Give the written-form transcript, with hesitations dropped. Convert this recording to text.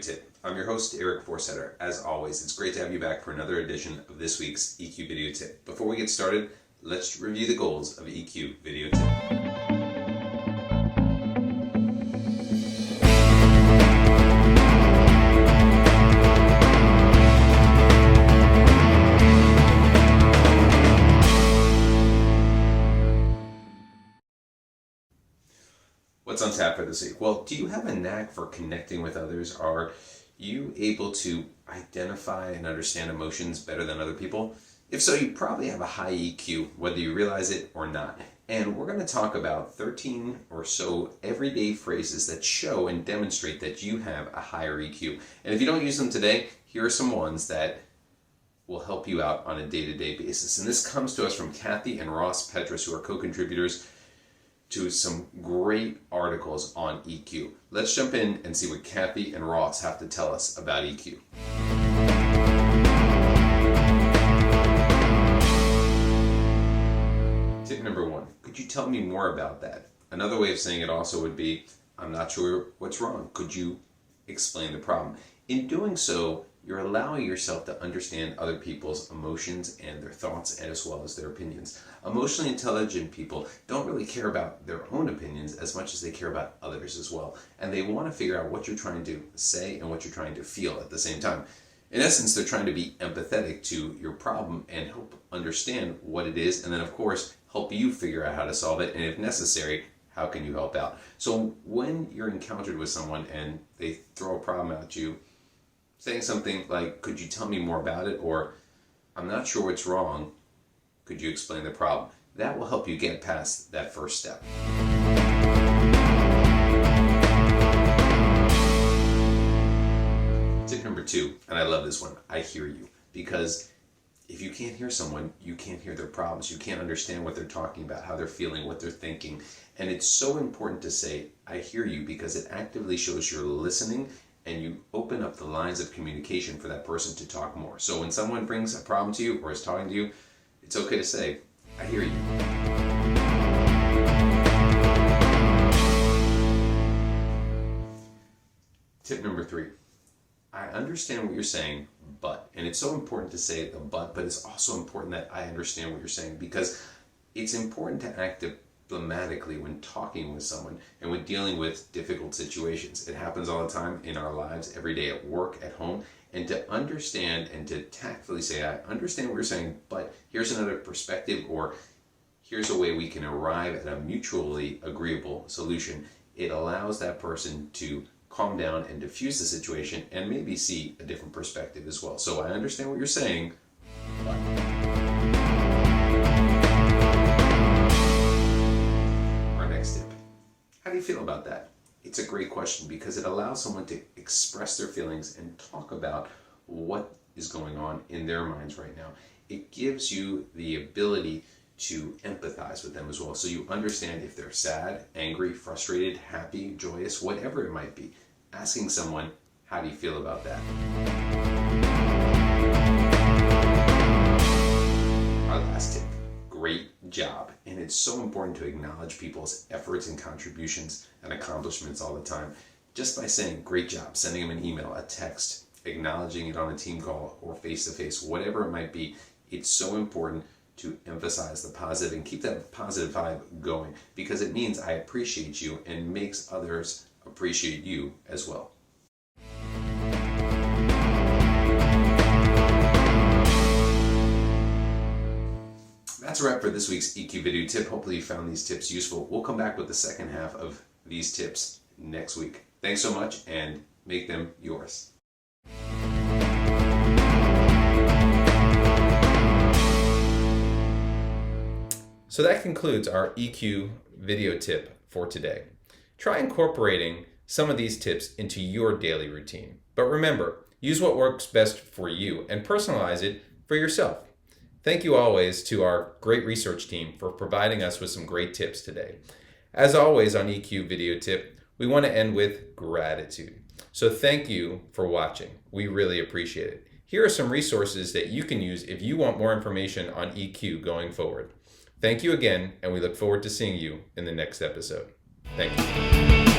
Tip. I'm your host, Eric Forsetter. As always, it's great to have you back for another edition of this week's EQ Video Tip. Before we get started, let's review the goals of EQ Video Tip. What's on tap for this week? Well, do you have a knack for connecting with others? Are you able to identify and understand emotions better than other people? If so, you probably have a high EQ, whether you realize it or not. And we're going to talk about 13 or so everyday phrases that show and demonstrate that you have a higher EQ. And if you don't use them today, here are some ones that will help you out on a day-to-day basis. And this comes to us from Kathy and Ross Petras, who are co-contributors to some great articles on EQ. Let's jump in and see what Kathy and Ross have to tell us about EQ. Tip number 1, could you tell me more about that? Another way of saying it also would be, I'm not sure what's wrong. Could you explain the problem? In doing so, you're allowing yourself to understand other people's emotions and their thoughts as well as their opinions. Emotionally intelligent people don't really care about their own opinions as much as they care about others as well. And they want to figure out what you're trying to say and what you're trying to feel at the same time. In essence, they're trying to be empathetic to your problem and help understand what it is, and then of course, help you figure out how to solve it, and if necessary, how can you help out? So when you're encountered with someone and they throw a problem at you, saying something like, could you tell me more about it? Or, I'm not sure what's wrong. Could you explain the problem? That will help you get past that first step. Tip number 2, and I love this one, I hear you. Because if you can't hear someone, you can't hear their problems. You can't understand what they're talking about, how they're feeling, what they're thinking. And it's so important to say, I hear you, because it actively shows you're listening and you open up the lines of communication for that person to talk more. So when someone brings a problem to you or is talking to you, it's okay to say, I hear you. Tip number 3, I understand what you're saying, but, and it's so important to say the but it's also important that I understand what you're saying, because it's important to act diplomatically when talking with someone and when dealing with difficult situations. It happens all the time in our lives, every day at work, at home, and to understand and to tactfully say, I understand what you're saying, but here's another perspective, or here's a way we can arrive at a mutually agreeable solution. It allows that person to calm down and diffuse the situation and maybe see a different perspective as well. So I understand what you're saying, but... How do you feel about that? It's a great question because it allows someone to express their feelings and talk about what is going on in their minds right now. It gives you the ability to empathize with them as well. So you understand if they're sad, angry, frustrated, happy, joyous, whatever it might be. Asking someone, how do you feel about that? Our last tip. Great job. And it's so important to acknowledge people's efforts and contributions and accomplishments all the time. Just by saying great job, sending them an email, a text, acknowledging it on a team call or face-to-face, whatever it might be, it's so important to emphasize the positive and keep that positive vibe going, because it means I appreciate you and makes others appreciate you as well. That's a wrap for this week's EQ Video Tip. Hopefully you found these tips useful. We'll come back with the second half of these tips next week. Thanks so much, and make them yours. So that concludes our EQ Video Tip for today. Try incorporating some of these tips into your daily routine. But remember, use what works best for you and personalize it for yourself. Thank you always to our great research team for providing us with some great tips today. As always on EQ Video Tip, we want to end with gratitude. So thank you for watching. We really appreciate it. Here are some resources that you can use if you want more information on EQ going forward. Thank you again, and we look forward to seeing you in the next episode. Thank you.